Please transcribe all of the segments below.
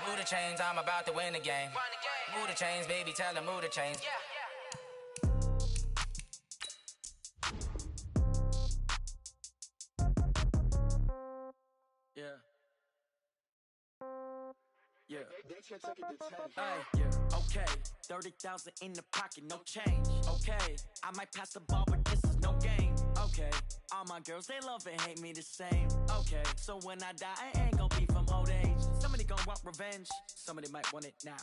Move the chains, I'm about to win the game. Move the chains, baby, tell them move the chains. Yeah. Yeah. Hey, yeah. Okay. 30,000 in the pocket, no change. Okay. I might pass the ball, but this is no game. Okay. All my girls, they love and hate me the same. Okay. So when I die, I ain't gon' be from old age. Somebody gon' want revenge. Somebody might want it now.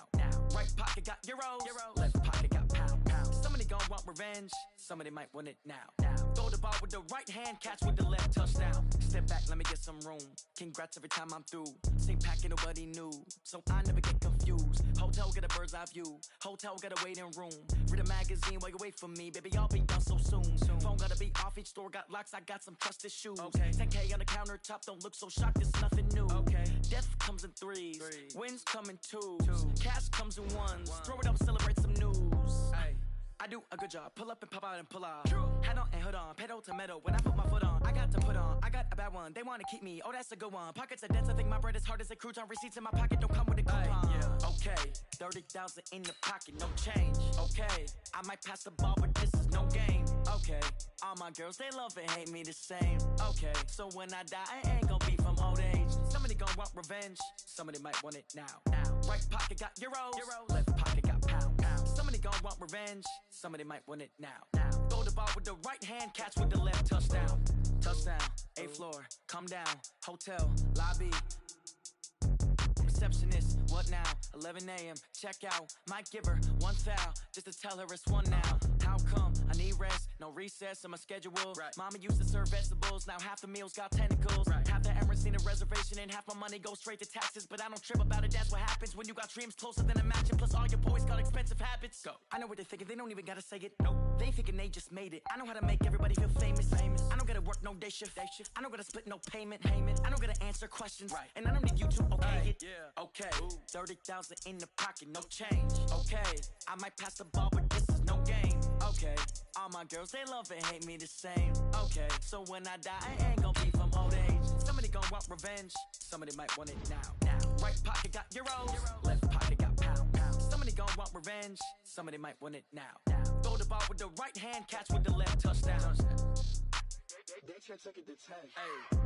Right pocket got euros. Left pocket got pound. Somebody gon' want revenge. Somebody might want it now. Throw the ball with the right hand, catch with the left, touchdown. Step back, let me get some room. Congrats every time I'm through. Same packet, nobody knew, so I never get confused. Hotel get a bird's eye view. Hotel got a waiting room. Read a magazine while you wait for me, baby. I'll be done so soon. Phone gotta be off. Each store got locks. I got some trusted shoes. Okay. 10K on the countertop. Don't look so shocked. It's nothing new. Okay. Death comes in threes. Wins come in twos. Cash comes in ones. Throw it up, celebrate some news. Ay. I do a good job. Pull up and pop out and pull out. Head on and hood on. Pedal to metal. When I put my foot on, I got to put on. I got a bad one. They want to keep me. Oh, that's a good one. Pockets are dense. I think my bread is hard as a crouton. Receipts in my pocket don't come with a coupon. Yeah. Okay. 30,000 in the pocket. No change. Okay. I might pass the ball, but this is no game. Okay. All my girls, they love and hate me the same. Okay. So when I die, I ain't gon' be from old age. Somebody gon' want revenge. Somebody might want it now. Right pocket got euros. Left pocket got pound. Somebody gon' want revenge. Somebody might want it now. Throw the ball with the right hand, catch with the left, touchdown. Touchdown, 8th floor, come down, hotel, lobby. Receptionist, what now? 11 a.m., check out. Might give her one foul, just to tell her it's one now. How come? I need rest, no recess in my schedule. Right. Mama used to serve vegetables, now half the meals got tentacles. Right. Half the Emirates need a reservation and half my money goes straight to taxes. But I don't trip about it, that's what happens when you got dreams closer than a mansion. Plus all your boys got expensive habits. Go. I know what they're thinking, they don't even gotta say it. Nope. They thinking they just made it. I know how to make everybody feel famous. I don't gotta work no day shift. I don't gotta split no payment. I don't gotta answer questions. Right. And I don't need you to okay it. Yeah. Okay. 30,000 in the pocket, no change. Okay. I might pass the ball, but this is no game. Okay. All my girls, they love and hate me the same. Okay. So when I die, I ain't gon' be from old age. Somebody gon' want revenge. Somebody might want it now. Right pocket got euros. Left pocket got pound. Somebody gon' want revenge. Somebody might want it now. Throw the ball with the right hand, catch with the left, touchdown. They can't take it to 10. Hey.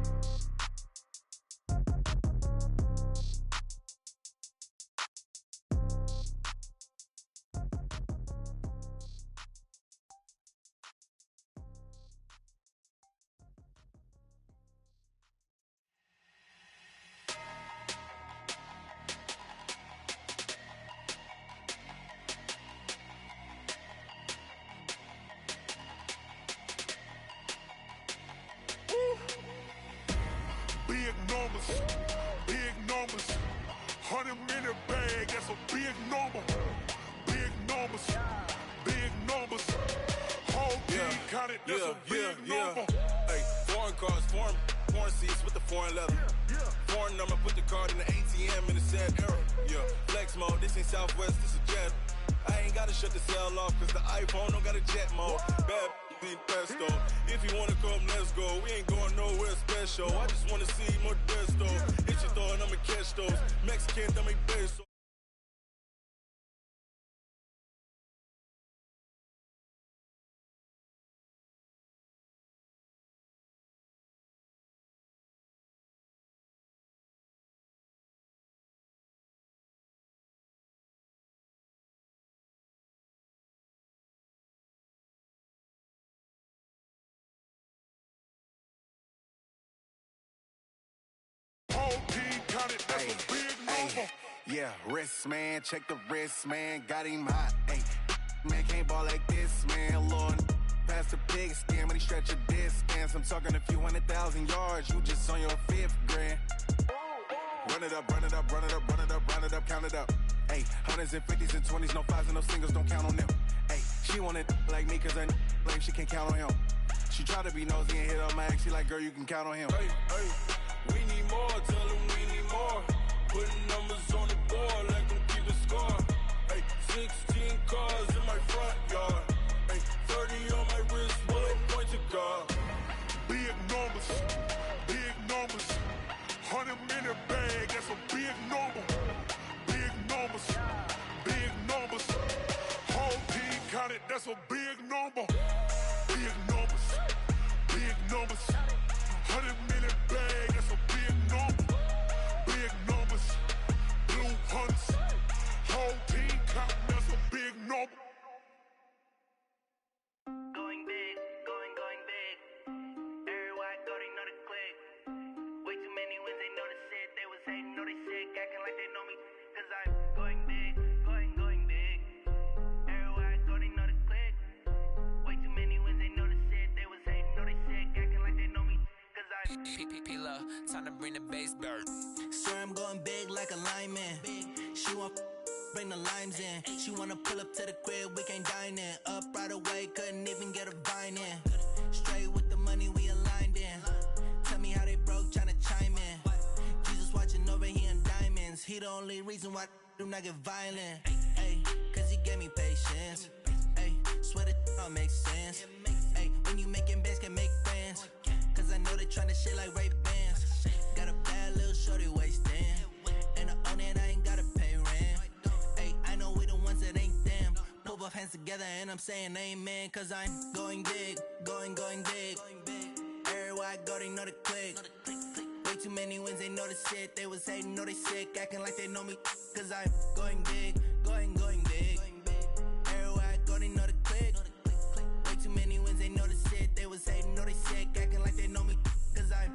Big numbers, 100-minute bag, that's a big number. Big numbers, whole team counted, that's a big number. Hey, foreign cars, foreign seats with the foreign leather. Foreign number, put the card in the ATM in the sad era. Yeah, flex mode, this ain't Southwest, this a jet. I ain't gotta shut the cell off, cause the iPhone don't got a jet mode. Bad ain't pesto. If you wanna come, let's go. We ain't going nowhere special. I just wanna see more desto. Hit your thought, I'ma catch those. Mexican, don't make peso. Yeah, wrist man, check the wrist man, got him hot. Ay, man can't ball like this, man. Lord, pass the pig skin, but he stretch a distance. I'm talking a few 100,000 yards, you just on your 5th grand. Run it up, run it up, run it up, run it up, run it up, count it up. Ay, hundreds and 50s and 20s, no 5s and no singles, don't count on them. Ay, she want it like me, cause her like she can't count on him. She try to be nosy and hit up my ex, she like, girl, you can count on him. Hey, hey, we need more, tell them we need more. Putting numbers on the board like I'm keeping score. Hey, 16 cars in my front yard. Hey, 30 on my wrist, bullet point to God. Big numbers, 100-minute bag, that's a big number. that's a big number. Big numbers, big numbers. 100 million bag, that's a big number. Big numbers, blue hunts. Whole team counting, that's a big number. Going big, going big. Everywhere I go, they know the click. Way too many wins, they know the shit. They was hating, know they sick, acting like they know me. Cause I'm going big, going big. Everywhere I go, they know the click. Way too many wins, they know the shit. They was hating, know they sick, acting like they know me. Cause I'm P-P-P-Love, time to bring the bass back. Swear I'm going big like a lineman. She want bring the limes in. She wanna pull up to the crib, we can't dine in. Up right away, couldn't even get a vine in. Straight with the money, we aligned in. Tell me how they broke, tryna chime in. Jesus watching over here in diamonds. He the only reason why I do not get violent. Ay, cause he gave me patience. Ay, swear that all makes sense. Ay, when you making bands, can make friends. Cause I know they tryna shit like Ray-Bans. Got a bad little shorty wasting. And I own it, I ain't gotta pay rent. Ay, I know we the ones that ain't them. Pull both hands together and I'm saying amen. Cause I'm going big, going big. Everywhere I go, they know the click. Way too many wins, they know the shit. They was hating, know they sick, acting like they know me. Cause I'm going big, going big. Everywhere I go, they know the click. Way too many wins, they know the shit. They was hating, know they sick, acting like they know me. Cause I'm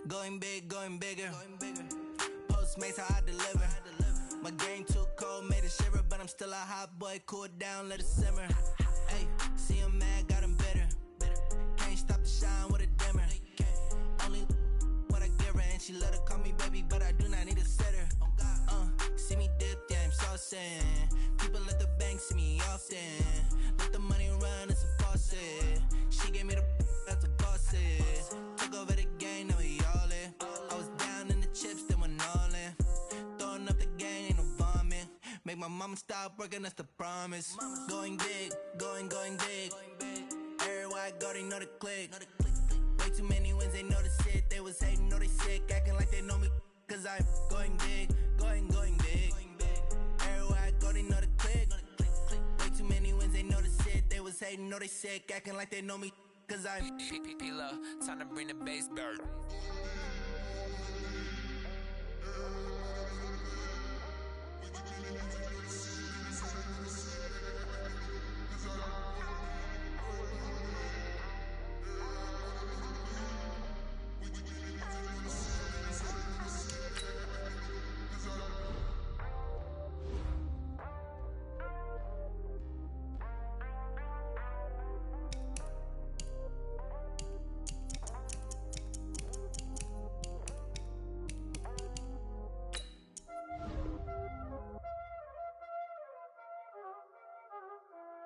going big, going bigger. Postmates, how I deliver. My game too cold, made it shiver. But I'm still a hot boy, cool it down, let it simmer. Hey, see him mad, got him bitter. Can't stop the shine with a dimmer. Only what I give her, and she let her call me baby, but I do not need a sitter. See me dip, yeah, I'm saucing. People at the bank see me often. Let the money run, it's a faucet. She gave me the that's a boss it. Took over the game, now we all in. I was down in the chips, then went all in. Throwing up the gang, ain't no vomit. Make my mama stop working, that's the promise. Going big, going big. Everywhere I go, they know the click. Way too many wins, they know the shit. They was hating, know they sick, acting like they know me. Cause I'm going big, going big. Everywhere I go, they know the click. Way too many wins, they know the shit. They was hating, know they sick, acting like they know me. Cause I'm P-P-P-Love, time to bring the bass back.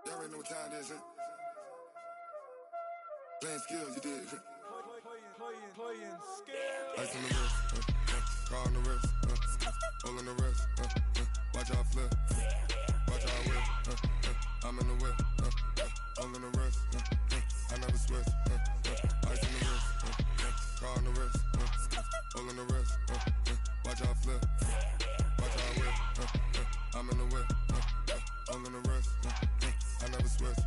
Y'all already know what time it is, huh? Playing skills, you did. Playing skills. Ice on the wrist, car on the wrist, hole in the wrist, watch out flip, watch out whip, I'm in the whip, hole in the wrist, I never switch, ice on the wrist, car on the wrist, hole in the wrist, watch out flip, watch out whip, I'm in the whip, hole in the wrist, I never switch,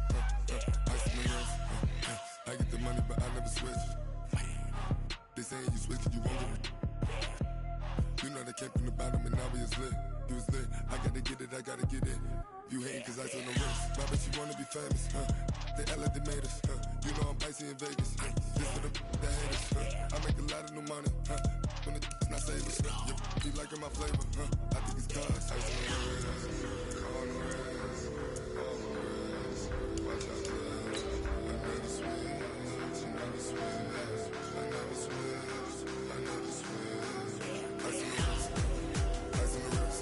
ice on the wrist, I get the money but I never switch. They saying you switch it, you won't get it. You know they came from the bottom and now we is lit. You was lit, I gotta get it, I gotta get it. You hating cause I on the wrist. My bitch, you wanna be famous, They Ella, they made us, You know I'm icy in Vegas, This for the haters, I make a lot of new money, When the not savers, You be liking my flavor, I think it's cause ice on the wrist, on the wrist, on the wrist. Watch out, I never switch, I never switch. I never switch, I never switch. Ice in the wrist, ice in the wrist,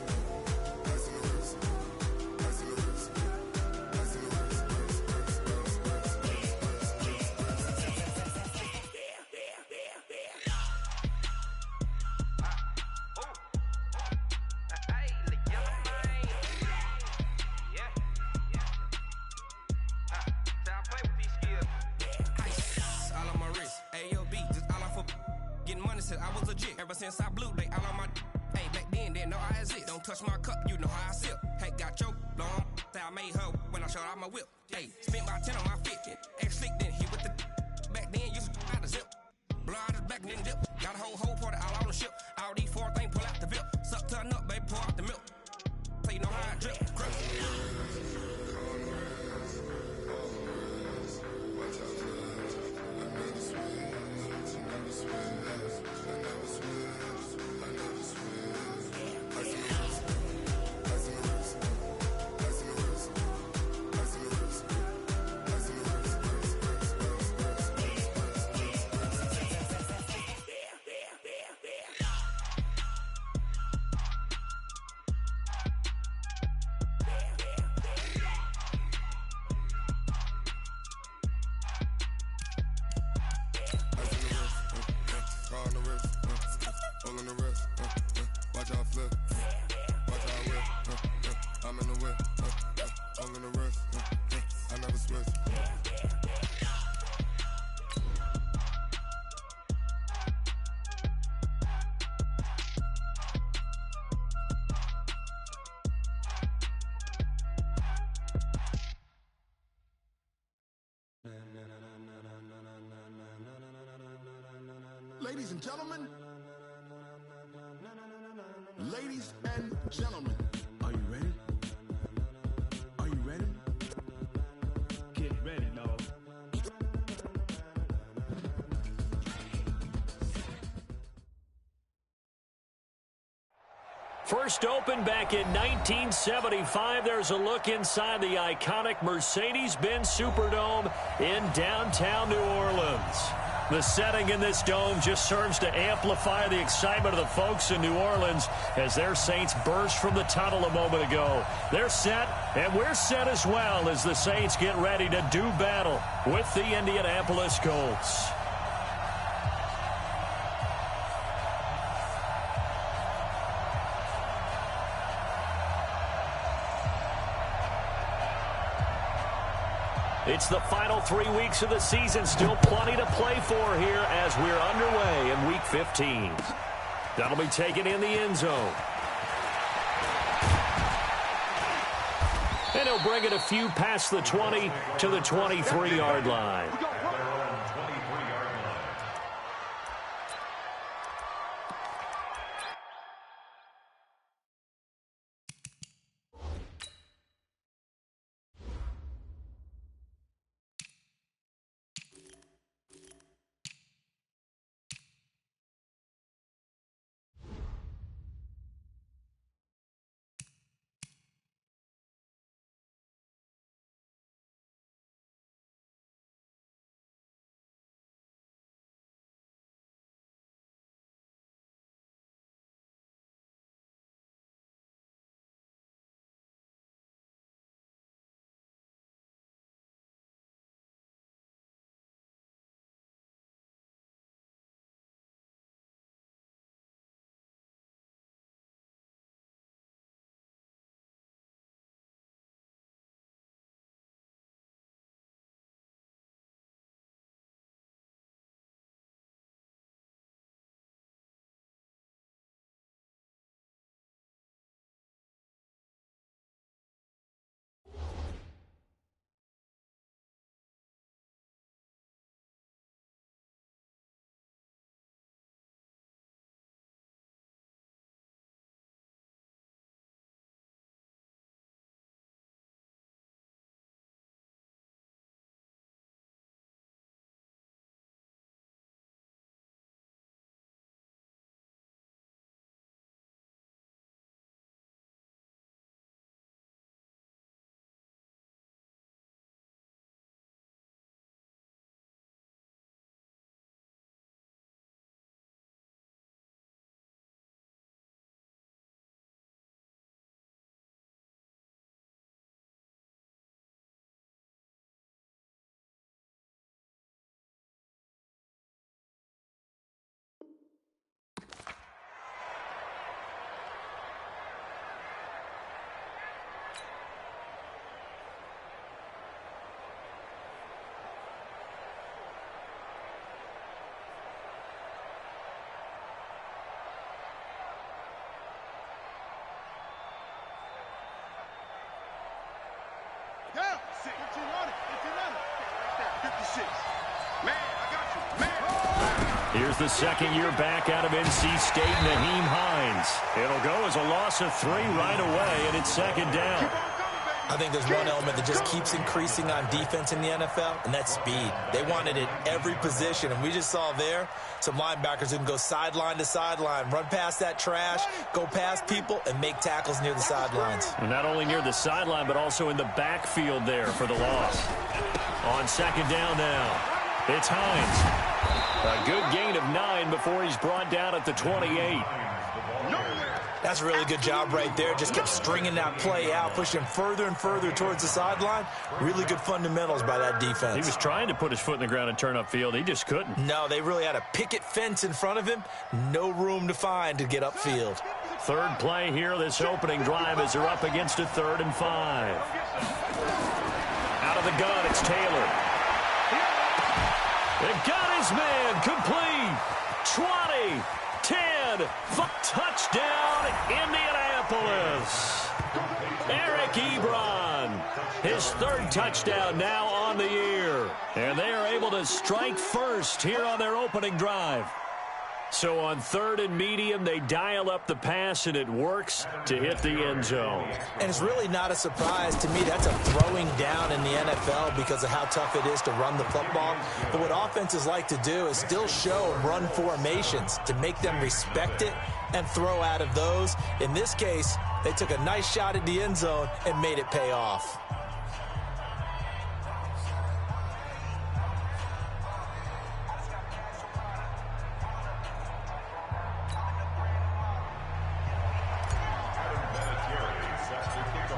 ice in the wrist, ice in the wrist, ice in the wrist, I was legit. Ever since I blew, they all on my. Hey, back then, didn't know I exist. Don't touch my cup, you know how I sip. Hey, got your Blow on, say I made her when I showed out my whip. Hey, spent about 10 on my fit. Ex slick, then hit with the back then, used to out the zip. Blow out his back, then dip. Got a whole party all on the ship. All these four things, pull out the VIP. Suck to a nut, baby, pour out the milk. So you know how I drip. Ladies and gentlemen, are you ready? Are you ready? Get ready, dog. First opened back in 1975, there's a look inside the iconic Mercedes-Benz Superdome in downtown New Orleans. The setting in this dome just serves to amplify the excitement of the folks in New Orleans as their Saints burst from the tunnel a moment ago. They're set, and we're set as well as the Saints get ready to do battle with the Indianapolis Colts. It's the final 3 weeks of the season. Still plenty to play for here as we're underway in Week 15. That'll be taken in the end zone. And he'll bring it a few past the 20 to the 23-yard line. Here's the second year back out of NC State, Naheem Hines. It'll go as a loss of 3 right away, and it's second down. I think there's one element that just keeps increasing on defense in the NFL, and that's speed. They want it at every position, and we just saw there some linebackers who can go sideline to sideline, run past that trash, go past people, and make tackles near the sidelines. And not only near the sideline, but also in the backfield there for the loss. On second down now, it's Hines. A good gain of 9 before he's brought down at the 28. That's a really good job right there. Just kept stringing that play out, pushing him further and further towards the sideline. Really good fundamentals by that defense. He was trying to put his foot in the ground and turn upfield. He just couldn't. No, they really had a picket fence in front of him. No room to find to get upfield. Third play here, this opening drive as they're up against a 3rd and 5. Out of the gun, it's Taylor. They've got his man complete. 20, 10, touchdown, Indianapolis. Eric Ebron, his 3rd touchdown now on the year. And they are able to strike first here on their opening drive. So on 3rd and medium, they dial up the pass, and it works to hit the end zone. And it's really not a surprise to me. That's a throwing down in the NFL because of how tough it is to run the football. But what offenses like to do is still show run formations to make them respect it and throw out of those. In this case, they took a nice shot at the end zone and made it pay off.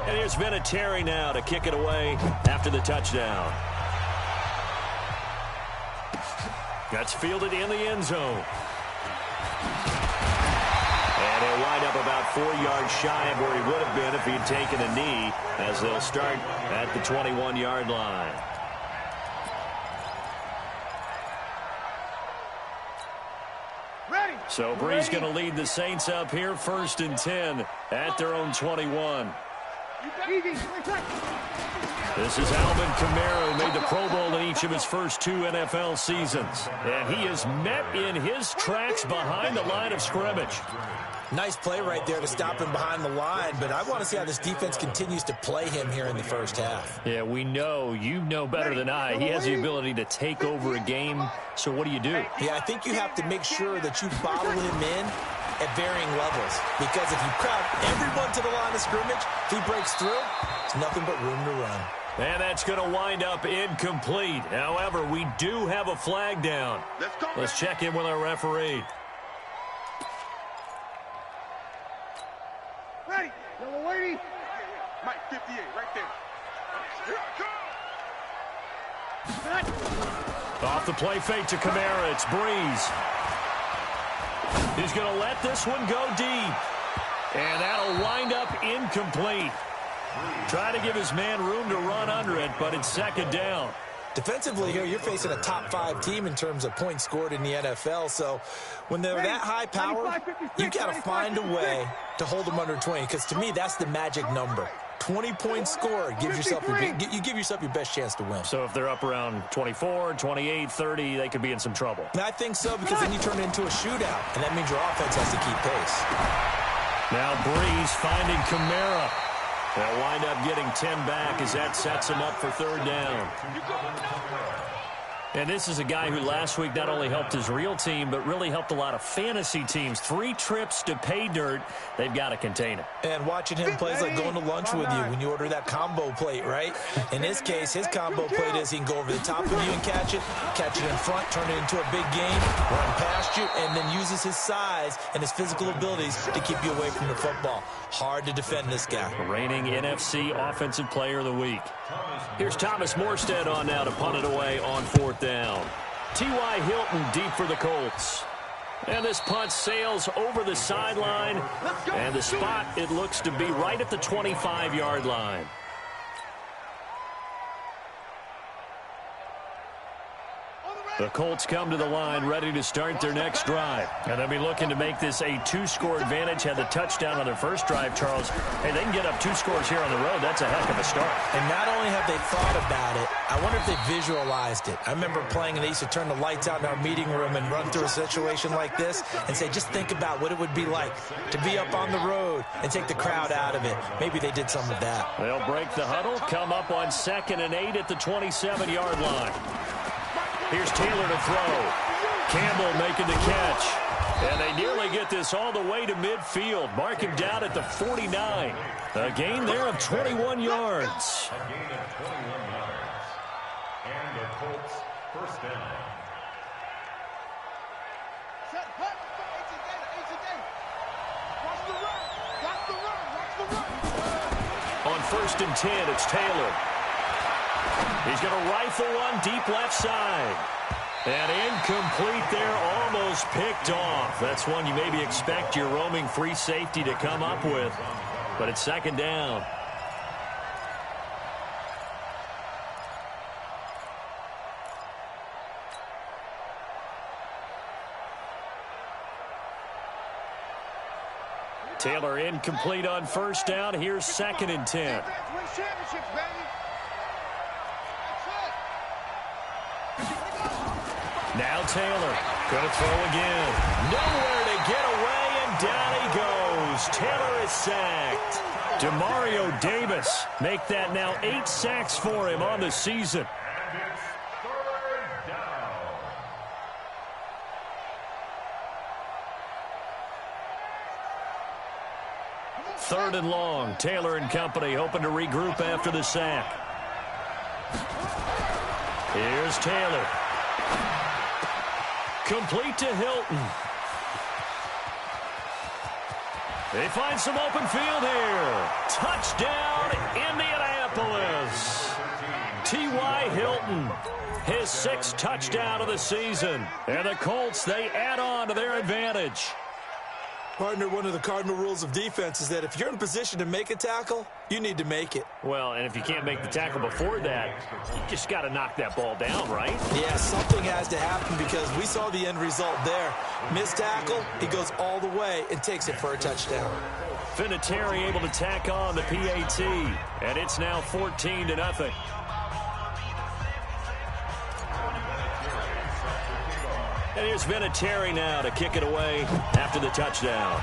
And here's Vinatieri now to kick it away after the touchdown. That's fielded in the end zone. And he'll wind up about 4 yards shy of where he would have been if he'd taken a knee, as they'll start at the 21-yard line. So Bree's going to lead the Saints up here, 1st and 10 at their own 21. This is Alvin Kamara, who made the Pro Bowl in each of his first 2 NFL seasons. And he is met in his tracks behind the line of scrimmage. Nice play right there to stop him behind the line, but I want to see how this defense continues to play him here in the first half. Yeah, we know. You know better than I. He has the ability to take over a game, so what do you do? Yeah, I think you have to make sure that you bottle him in at varying levels, because if you crowd everyone to the line of scrimmage, if he breaks through, it's nothing but room to run. And that's going to wind up incomplete. However, we do have a flag down. Let's check in with our referee. Ready, yellow lady. Mike 58, right there. Here I come. Off the play fake to Kamara, it's Breeze. He's going to let this one go deep. And that'll wind up incomplete. Try to give his man room to run under it, but it's second down. Defensively here, you're facing a top 5 team in terms of points scored in the NFL. So when they're that high power, you got to find a way to hold them under 20, because to me, that's the magic number. 20 points scored, you give yourself your best chance to win. So if they're up around 24, 28, 30, they could be in some trouble. I think so, because then you turn it into a shootout, and that means your offense has to keep pace. Now Breeze finding Kamara. They'll wind up getting 10 back as that sets him up for 3rd down. And this is a guy who last week not only helped his real team, but really helped a lot of fantasy teams. 3 trips to pay dirt. They've got to contain him. And watching him play is like going to lunch with you when you order that combo plate, right? In this case, his combo plate is he can go over the top of you and catch it in front, turn it into a big game, run past you, and then uses his size and his physical abilities to keep you away from the football. Hard to defend this guy. Reigning NFC Offensive Player of the Week. Here's Thomas Morstead on now to punt it away on 4th down. T.Y. Hilton deep for the Colts. And this punt sails over the sideline. And the spot, it looks to be right at the 25-yard line. On the The Colts come to the line ready to start their next drive. And they'll be looking to make this a 2-score advantage. Had the touchdown on their first drive, Charles. Hey, they can get up 2 scores here on the road. That's a heck of a start. And not only have they thought about it, I wonder if they visualized it. I remember playing and they used to turn the lights out in our meeting room and run through a situation like this and say, just think about what it would be like to be up on the road and take the crowd out of it. Maybe they did some of that. They'll break the huddle, come up on 2nd and 8 at the 27-yard line. Here's Taylor to throw. Campbell making the catch. And they nearly get this all the way to midfield. Mark him down at the 49. A gain there of 21 yards. A gain of 21 yards. And the Colts first down. On 1st and 10, it's Taylor. He's going to rifle one deep left side. And incomplete there, almost picked off. That's one you maybe expect your roaming free safety to come up with. But it's 2nd down. Taylor incomplete on 1st down. Here's 2nd and 10. Now Taylor going to throw again. Nowhere to get away, and down he goes. Taylor is sacked. Demario Davis make that now 8 sacks for him on the season. And it's 3rd down. Third and long. Taylor and company hoping to regroup after the sack. Here's Taylor. Complete to Hilton. They find some open field here. Touchdown, Indianapolis. T.Y. Hilton, his 6th touchdown of the season. And the Colts, they add on to their advantage. Partner, one of the cardinal rules of defense is that if you're in a position to make a tackle, you need to make it. Well, and if you can't make the tackle before that, you just got to knock that ball down, right? Yeah, something has to happen because we saw the end result there. Missed tackle, he goes all the way and takes it for a touchdown. Vinatieri able to tack on the PAT, and it's now 14-0. And here's Vinatieri now to kick it away after the touchdown.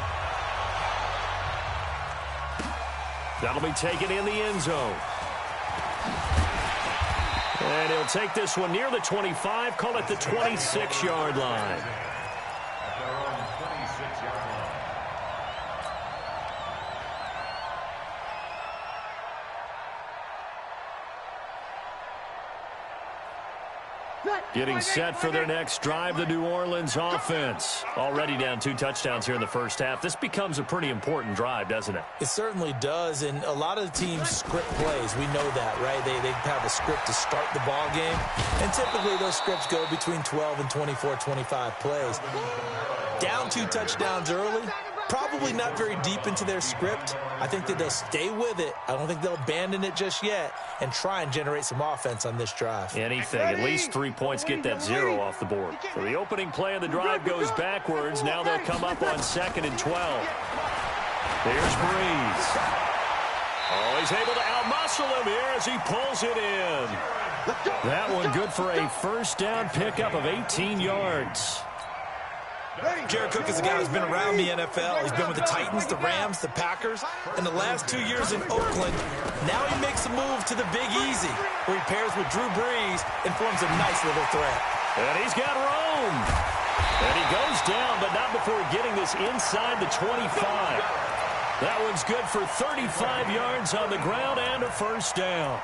That'll be taken in the end zone. And he'll take this one near the 25, call it the 26-yard line. At their own 26-yard line. Getting set for their next drive, the New Orleans offense. Already down 2 touchdowns here in the first half. This becomes a pretty important drive, doesn't it? It certainly does, and a lot of the teams script plays. We know that, right? They have a script to start the ball game, and typically those scripts go between 12 and 24, 25 plays. Down 2 touchdowns early, probably not very deep into their script. I think that they'll stay with it. I don't think they'll abandon it just yet and try and generate some offense on this drive. Anything, at least 3 points, get that 0 off the board. So the opening play of the drive goes backwards. Now they'll come up on 2nd and 12. Here's Breeze. Oh, he's able to outmuscle him here as he pulls it in. That one good for a first down pickup of 18 yards. Jared Cook is a guy who's been around the NFL. He's been with the Titans, the Rams, the Packers, and the last 2 years in Oakland. Now he makes a move to the Big Easy, where he pairs with Drew Brees and forms a nice little threat. And he's got room. And he goes down, but not before getting this inside the 25. That one's good for 35 yards on the ground and a first down.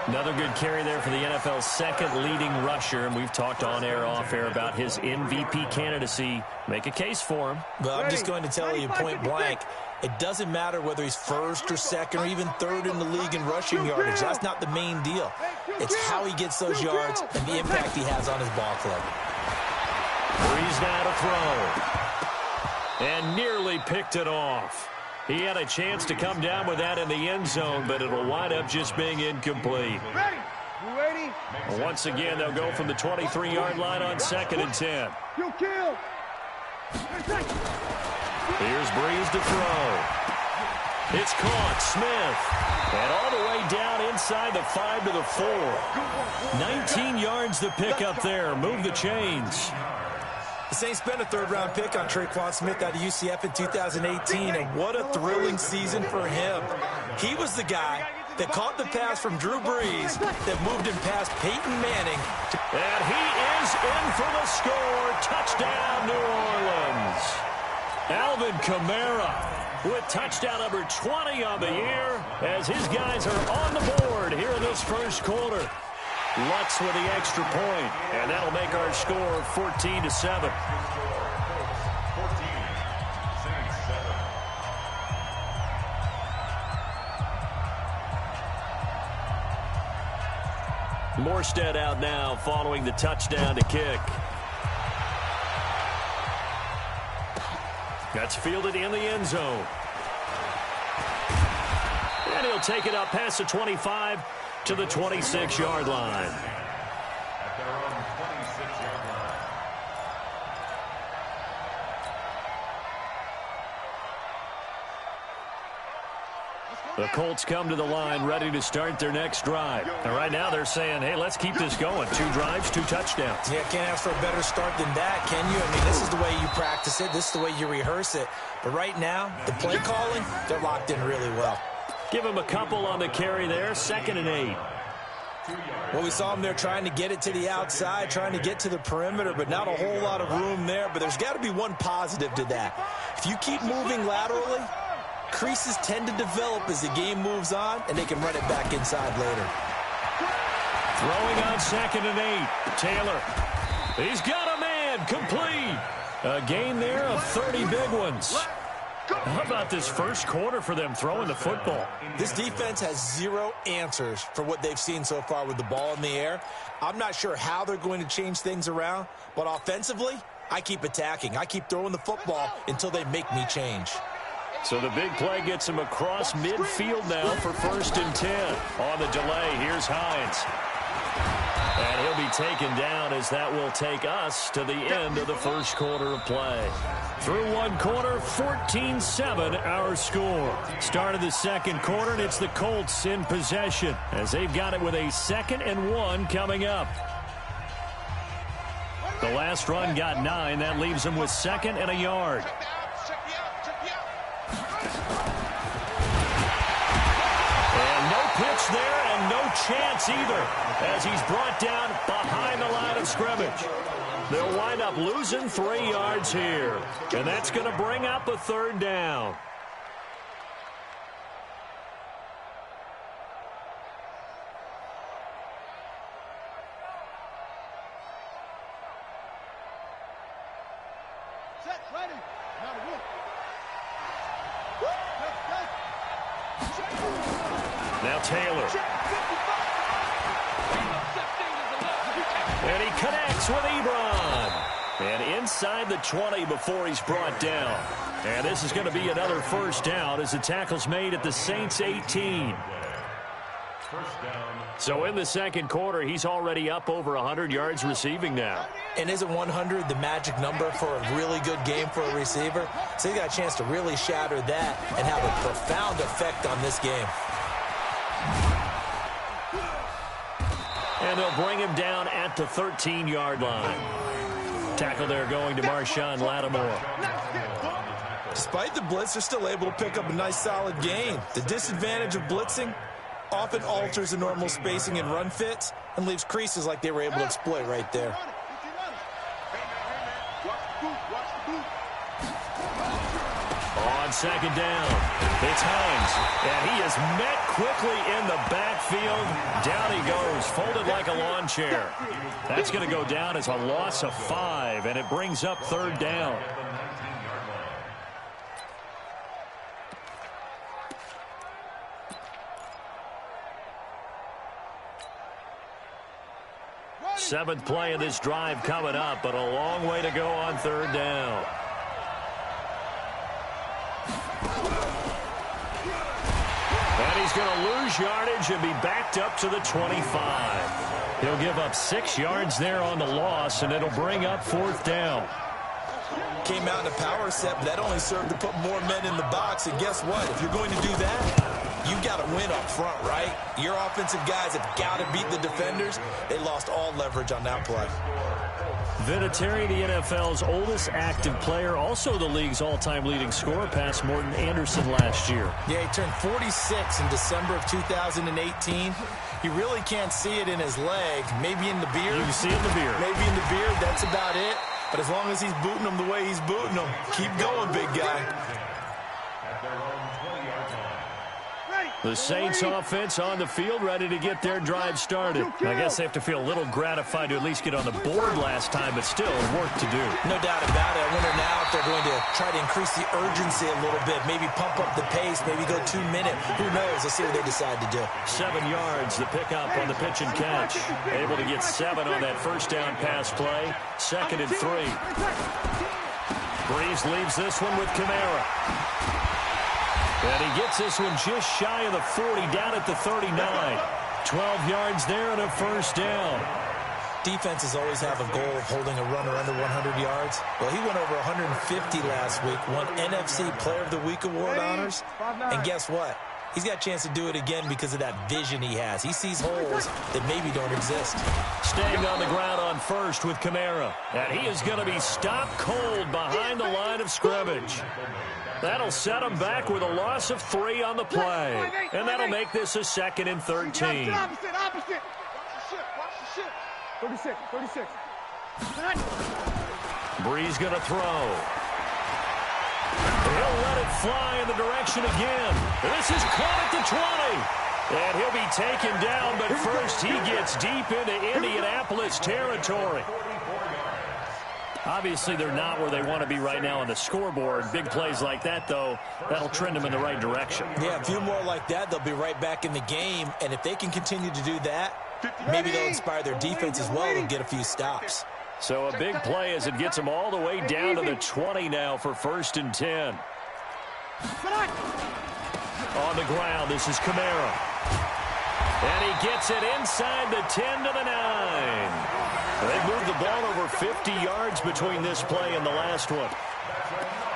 Another good carry there for the NFL's 2nd leading rusher, and we've talked on air, off air about his MVP candidacy. Make a case for him. Well, I'm just going to tell you point blank, it doesn't matter whether he's 1st or 2nd or even 3rd in the league in rushing yardage. That's not the main deal. It's how he gets those yards and the impact he has on his ball club. Breeze now to throw. And nearly picked it off. He had a chance to come down with that in the end zone, but it'll wind up just being incomplete. Ready? You ready? Once again, they'll go from the 23-yard line on 2nd and 10. Here's Breeze to throw. It's caught. Smith. And all the way down inside the 5 to the 4. 19 yards to pick up there. Move the chains. The Saints spent a third-round pick on Traquan Smith out of UCF in 2018, and what a thrilling season for him. He was the guy that caught the pass from Drew Brees that moved him past Peyton Manning. And he is in for the score. Touchdown, New Orleans. Alvin Kamara with touchdown number 20 on the year as his guys are on the board here in this first quarter. Lutz with the extra point, and that'll make our score 14-7. Morstead out now following the touchdown to kick. That's fielded in the end zone. And he'll take it up past the 25 to the 26-yard line. At their own 26-yard line. The Colts come to the line ready to start their next drive. And right now they're saying, hey, let's keep this going. 2 drives, 2 touchdowns. Yeah, can't ask for a better start than that, can you? I mean, this is the way you practice it. This is the way you rehearse it. But right now, the play calling, they're locked in really well. Give him a couple on the carry there, 2nd and 8. Well, we saw him there trying to get it to the outside, trying to get to the perimeter, but not a whole lot of room there. But there's got to be one positive to that. If you keep moving laterally, creases tend to develop as the game moves on, and they can run it back inside later. Throwing on 2nd and 8. Taylor. He's got a man. Complete. A gain there of 30 big ones. How about this first quarter for them throwing the football? This defense has 0 answers for what they've seen so far with the ball in the air. I'm not sure how they're going to change things around, but offensively, I keep attacking. I keep throwing the football until they make me change. So the big play gets him across midfield now for 1st and 10. On the delay, here's Hines. And he'll be taken down as that will take us to the end of the first quarter of play. Through 1 quarter, 14-7 our score. Start of the 2nd quarter, and it's the Colts in possession as they've got it with a 2nd and 1 coming up. The last run got 9. That leaves them with 2nd and a yard. And no pitch there and no chance either as he's brought down behind the line of scrimmage. They'll wind up losing 3 yards here. And that's going to bring up a 3rd down. Set, ready. Now to work. Now Taylor. And he connects with Ebron. And inside the 20 before he's brought down. And this is going to be another 1st down as the tackle's made at the Saints 18. So in the 2nd quarter, he's already up over 100 yards receiving now. And isn't 100 the magic number for a really good game for a receiver? So he got a chance to really shatter that and have a profound effect on this game. And they'll bring him down at the 13-yard line. Tackle there going to Marshawn Lattimore. Despite the blitz, they're still able to pick up a nice solid gain. The disadvantage of blitzing often alters the normal spacing and run fits and leaves creases like they were able to exploit right there. On 2nd down, it's Hines, and he is met quickly in the backfield. Down he goes, folded like a lawn chair. That's going to go down as a loss of 5, and it brings up 3rd down. Seventh play of this drive coming up, but a long way to go on 3rd down. And he's going to lose yardage and be backed up to the 25. He'll give up 6 yards there on the loss, and it'll bring up 4th down. Came out in a power set, but that only served to put more men in the box. And guess what? If you're going to do that, you got to win up front, right? Your offensive guys have got to beat the defenders. They lost all leverage on that play. Vinatieri, the NFL's oldest active player, also the league's all-time leading scorer, past Morton Anderson last year. Yeah, he turned 46 in December of 2018. He really can't see it in his leg, maybe in the beard. You can see it in the beard. Maybe in the beard, that's about it. But as long as he's booting them the way he's booting them, keep going, big guy. The Saints offense on the field, ready to get their drive started. I guess they have to feel a little gratified to at least get on the board last time, but still work to do. No doubt about it. I wonder now if they're going to try to increase the urgency a little bit, maybe pump up the pace, maybe go 2 minutes. Who knows? Let's see what they decide to do. 7 yards, the pickup on the pitch and catch. Able to get 7 on that first down pass play. 2nd and 3. Breeze leaves this one with Kamara. And he gets this one just shy of the 40, down at the 39. 12 yards there and a first down. Defenses always have a goal of holding a runner under 100 yards. Well, he went over 150 last week, won NFC Player of the Week award honors. And guess what? He's got a chance to do it again because of that vision he has. He sees holes that maybe don't exist. Staying on the ground on first with Kamara. And he is going to be stopped cold behind the line of scrimmage. That'll set him back with a loss of 3 on the play. And that'll make this a 2nd and 13. Opposite. Watch the shit. 36. Breeze going to throw. He'll let it fly in the direction again. This is caught at the 20. And he'll be taken down, but first he gets deep into Indianapolis territory. Obviously, they're not where they want to be right now on the scoreboard. Big plays like that, though, that'll trend them in the right direction. Yeah, a few more like that, they'll be right back in the game. And if they can continue to do that, maybe they'll inspire their defense as well and get a few stops. So a big play as it gets them all the way down to the 20 now for 1st and 10. On the ground, this is Kamara. And he gets it inside the 10 to the 9. They've moved the ball over 50 yards between this play and the last one.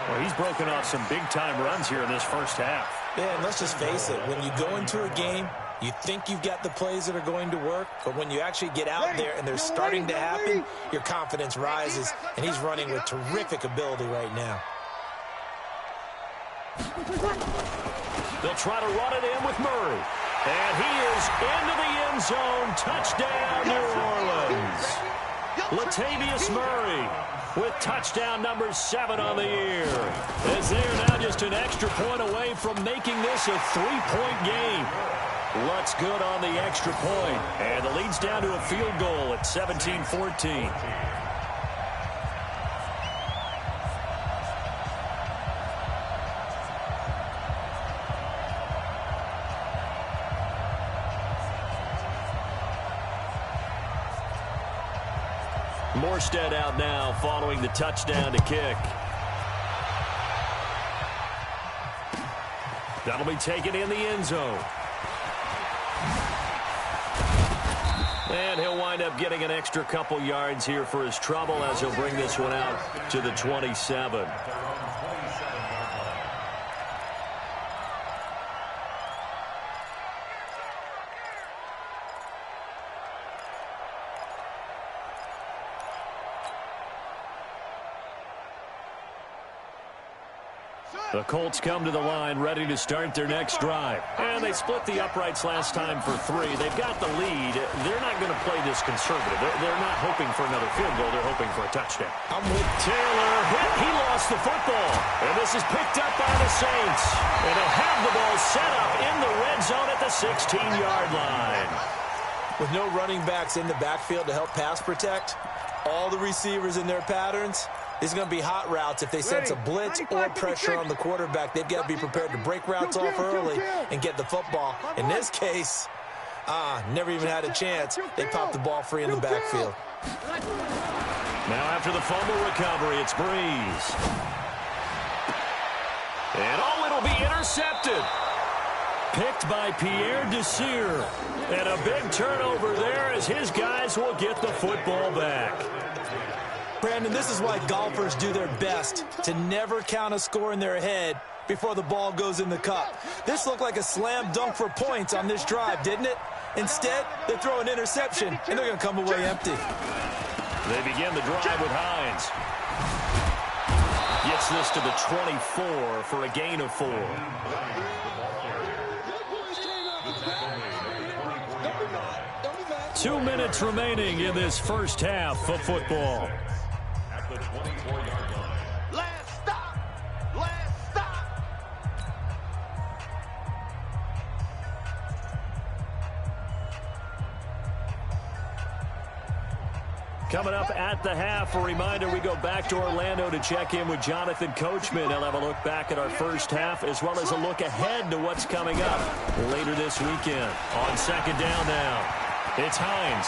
Well, he's broken off some big-time runs here in this first half. Yeah, and let's just face it. When you go into a game, you think you've got the plays that are going to work, but when you actually get out there and they're starting to happen, your confidence rises, and he's running with terrific ability right now. They'll try to run it in with Murray. And he is into the end zone. Touchdown, New Orleans. Latavius Murray with touchdown number 7 on the year. As they're now just an extra point away from making this a 3-point game. Lutz good on the extra point. And the lead's down to a field goal at 17-14. Morstead out now following the touchdown to kick. That'll be taken in the end zone. And he'll wind up getting an extra couple yards here for his trouble as he'll bring this one out to the 27. The Colts come to the line ready to start their next drive. And they split the uprights last time for 3. They've got the lead. They're not going to play this conservative. They're not hoping for another field goal. They're hoping for a touchdown. I'm with Taylor. He lost the football. And this is picked up by the Saints. And they'll have the ball set up in the red zone at the 16-yard line. With no running backs in the backfield to help pass protect, all the receivers in their patterns, it's going to be hot routes. If they sense a blitz or pressure on the quarterback, they've got to be prepared to break routes off early and get the football. In this case, never even had a chance. They popped the ball free in the backfield. Now after the fumble recovery, it's Breeze. And it'll be intercepted. picked by Pierre Desir. And a big turnover there as his guys will get the football back. Brandon, this is why golfers do their best to never count a score in their head before the ball goes in the cup. This looked like a slam dunk for points on this drive, didn't it? Instead, they throw an interception, and they're going to come away empty. They begin the drive with Hines. Gets this to the 24 for a gain of 4. 2 minutes remaining in this first half of football. At the 24-yard line. Last stop. Last stop. Coming up at the half, a reminder, we go back to Orlando to check in with Jonathan Coachman. He'll have a look back at our first half as well as a look ahead to what's coming up later this weekend. On second down now, it's Hines.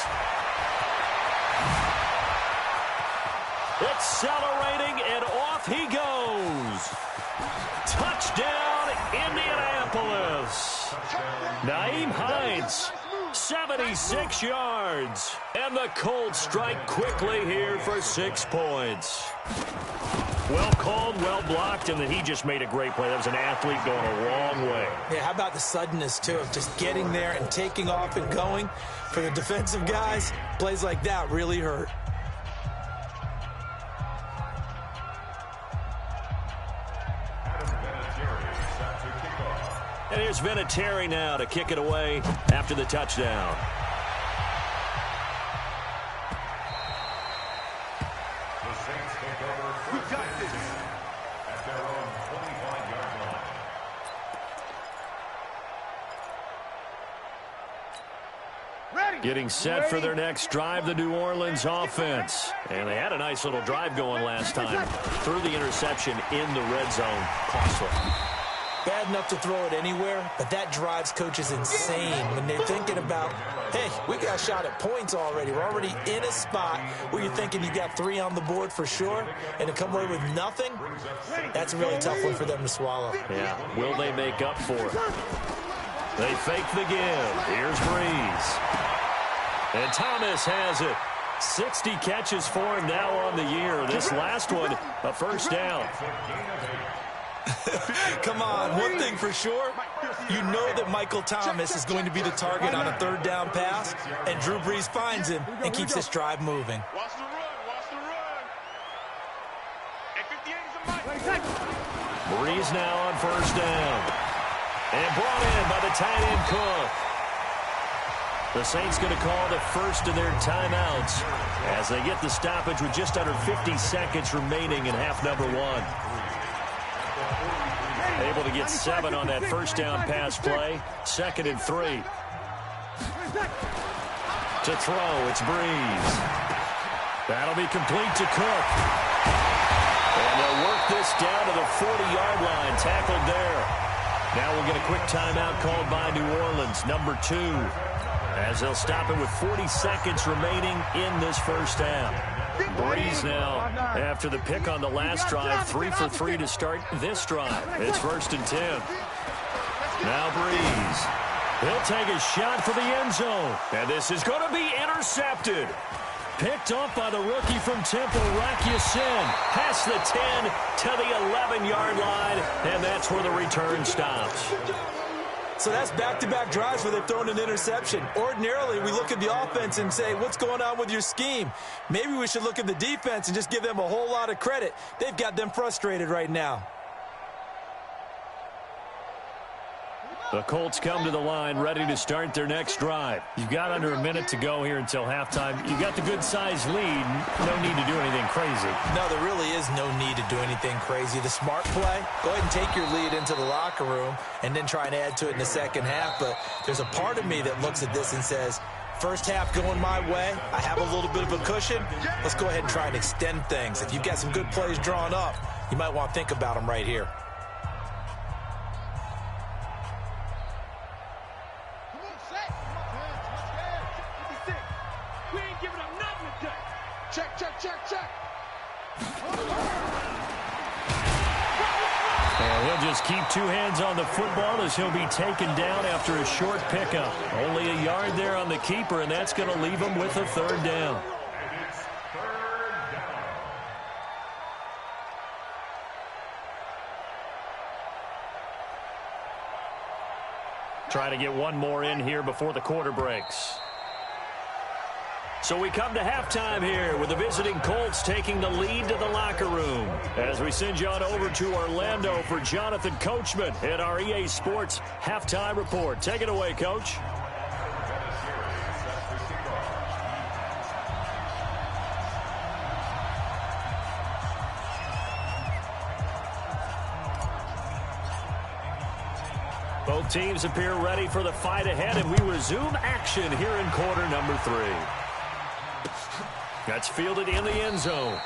Accelerating, and off he goes. Touchdown, Indianapolis. Nyheim Hines, 76 yards. And the Colts strike quickly here for 6 points. Well called, well blocked, and then he just made a great play. That was an athlete going a long way. Yeah, how about the suddenness, too, of just getting there and taking off and going? For the defensive guys, plays like that really hurt. And here's Vinatieri now to kick it away after the touchdown. The Saints take over first and 10 at their own 25-yard line. Getting set for their next drive, the New Orleans offense. And they had a nice little drive going last time. Threw the interception in the red zone. Costly. Bad enough to throw it anywhere, but that drives coaches insane when they're thinking about, hey, we got a shot at points already. We're already in a spot where you're thinking you got 3 on the board for sure, and to come away with nothing, that's a really tough one for them to swallow. Yeah, will they make up for it? They fake the give. Here's Breeze. And Thomas has it. 60 catches for him now on the year. This last one, a first down. Come on, one thing for sure, you know that Michael Thomas is going to be the target on a 3rd down pass, and Drew Brees finds him and keeps this drive moving. Watch the run. Watch the run. And 58 is a mic. Breeze now on first down. And brought in by the tight end Cook. The Saints going to call the first of their timeouts as they get the stoppage with just under 50 seconds remaining in half number 1. Able to get 7 on that first down pass play. 2nd and 3. To throw, it's Breeze. That'll be complete to Cook. And they'll work this down to the 40-yard line. Tackled there. Now we'll get a quick timeout called by New Orleans, number 2. As they'll stop it with 40 seconds remaining in this first half. Breeze now, after the pick on the last drive, 3 for 3 to start this drive. It's 1st and 10. Now Breeze. He'll take a shot for the end zone. And this is going to be intercepted. Picked off by the rookie from Temple, Rocky Sin. Past the 10 to the 11-yard line. And that's where the return stops. So that's back-to-back drives where they've thrown an interception. Ordinarily, we look at the offense and say, what's going on with your scheme? Maybe we should look at the defense and just give them a whole lot of credit. They've got them frustrated right now. The Colts come to the line ready to start their next drive. You've got under a minute to go here until halftime. You've got the good-sized lead. No need to do anything crazy. No, there really is no need to do anything crazy. The smart play, go ahead and take your lead into the locker room and then try and add to it in the second half. But there's a part of me that looks at this and says, first half going my way, I have a little bit of a cushion. Let's go ahead and try and extend things. If you've got some good plays drawn up, you might want to think about them right here. And He'll just keep two hands on the football as he'll be taken down after a short pickup. Only a yard there on the keeper, and that's going to leave him with a third down. Try to get one more in here before the quarter breaks. So we come to halftime here with the visiting Colts taking the lead to the locker room. As we send you on over to Orlando for Jonathan Coachman at our EA Sports Halftime Report. Take it away, Coach. Both teams appear ready for the fight ahead, and we resume action here in quarter number 3. That's fielded in the end zone.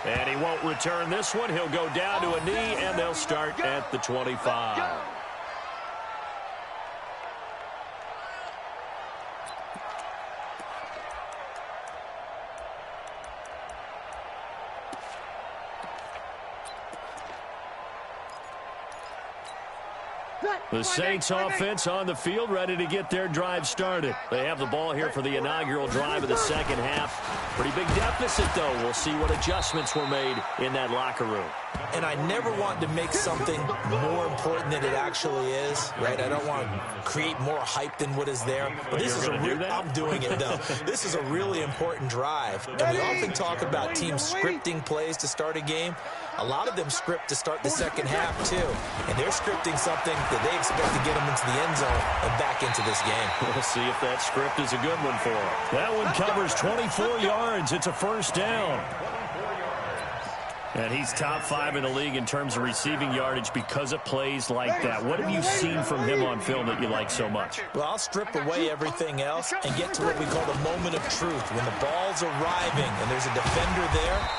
And he won't return this one. He'll go down to a knee, and they'll start at the 25. The Saints offense on the field, ready to get their drive started. They have the ball here for the inaugural drive of the second half. Pretty big deficit, though. We'll see what adjustments were made in that locker room. And I never want to make something more important than it actually is, right? I don't want to create more hype than what is there. But this is I'm doing it, though. This is a really important drive. And we often talk about teams scripting plays to start a game. A lot of them script to start the second half, too. And they're scripting something that they expect to get them into the end zone and back into this game. We'll see if that script is a good one for them. That one covers 24 yards. It's a first down. And he's top 5 in the league in terms of receiving yardage because of plays like that. What have you seen from him on film that you like so much? Well, I'll strip away everything else and get to what we call the moment of truth. When the ball's arriving and there's a defender there,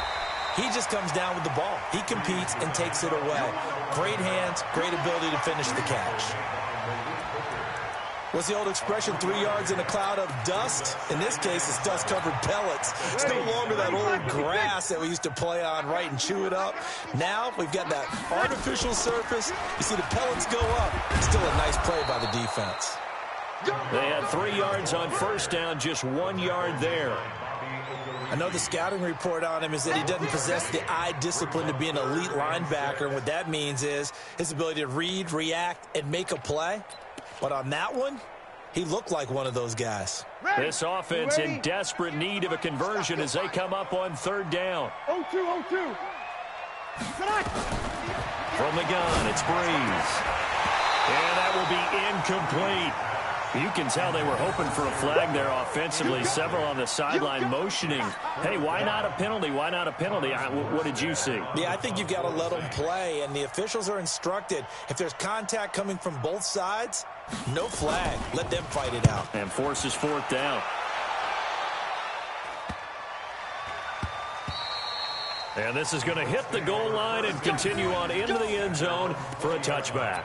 he just comes down with the ball. He competes and takes it away. Great hands, great ability to finish the catch. What's the old expression, 3 yards in a cloud of dust? In this case, it's dust-covered pellets. It's no longer that old grass that we used to play on, right, and chew it up. Now we've got that artificial surface. You see the pellets go up. Still a nice play by the defense. They had 3 yards on first down, just 1 yard there. I know the scouting report on him is that he doesn't possess the eye discipline to be an elite linebacker. And what that means is his ability to read, react, and make a play. But on that one, he looked like one of those guys. This offense in desperate need of a conversion as they come up on third down. 0-2. From the gun, it's Breeze. And that will be incomplete. You can tell they were hoping for a flag there offensively. Several on the sideline motioning. Hey, why not a penalty? Why not a penalty? What did you see? Yeah, I think you've got to let them play, and the officials are instructed. If there's contact coming from both sides, no flag. Let them fight it out. And forces fourth down. And this is going to hit the goal line and continue on into the end zone for a touchback.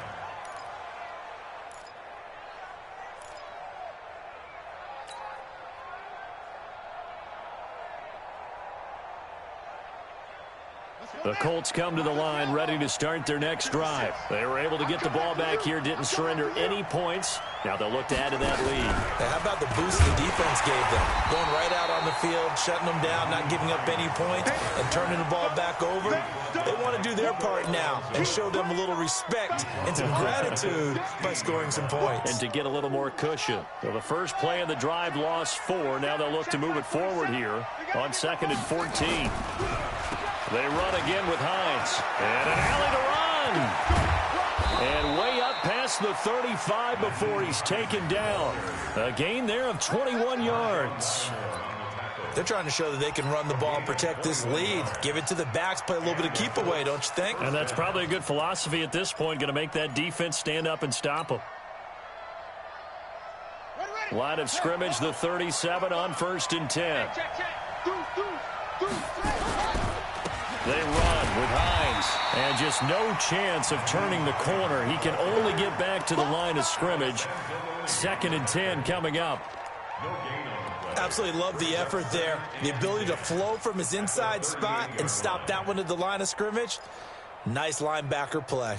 The Colts come to the line ready to start their next drive. They were able to get the ball back here, didn't surrender any points. Now they'll look to add to that lead. Now, how about the boost the defense gave them? Going right out on the field, shutting them down, not giving up any points, and turning the ball back over. They want to do their part now and show them a little respect and some gratitude by scoring some points. And to get a little more cushion. So the first play of the drive lost 4. Now they'll look to move it forward here on 2nd and 14. They run again with Hines. And an alley to run. And way up past the 35 before he's taken down. A gain there of 21 yards. They're trying to show that they can run the ball and protect this lead. Give it to the backs, play a little bit of keep away, don't you think? And that's probably a good philosophy at this point. Going to make that defense stand up and stop them. Line of scrimmage, the 37 on 1st and 10. They run with Hines, and just no chance of turning the corner. He can only get back to the line of scrimmage. 2nd and 10 coming up. Absolutely love the effort there. The ability to flow from his inside spot and stop that one at the line of scrimmage. Nice linebacker play.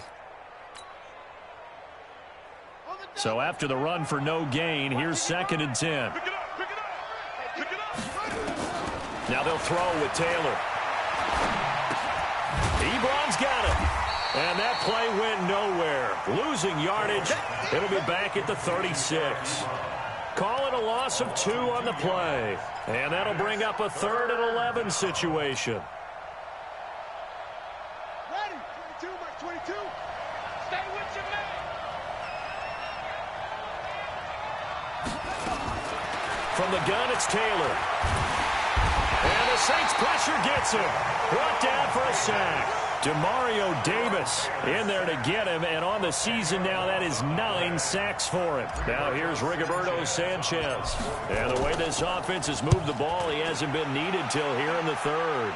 So after the run for no gain, here's 2nd and 10. Now they'll throw with Taylor. Ebron's got it. And that play went nowhere. Losing yardage. It'll be back at the 36. Call it a loss of 2 on the play. And that'll bring up a 3rd and 11 situation. Ready, 22, Mike, 22. Stay with your man. From the gun, it's Taylor. And the Saints pressure gets him. Brought down for a sack. Demario Davis in there to get him, and on the season now, that is 9 sacks for him. Now here's Rigoberto Sanchez. And the way this offense has moved the ball, he hasn't been needed till here in the 3rd.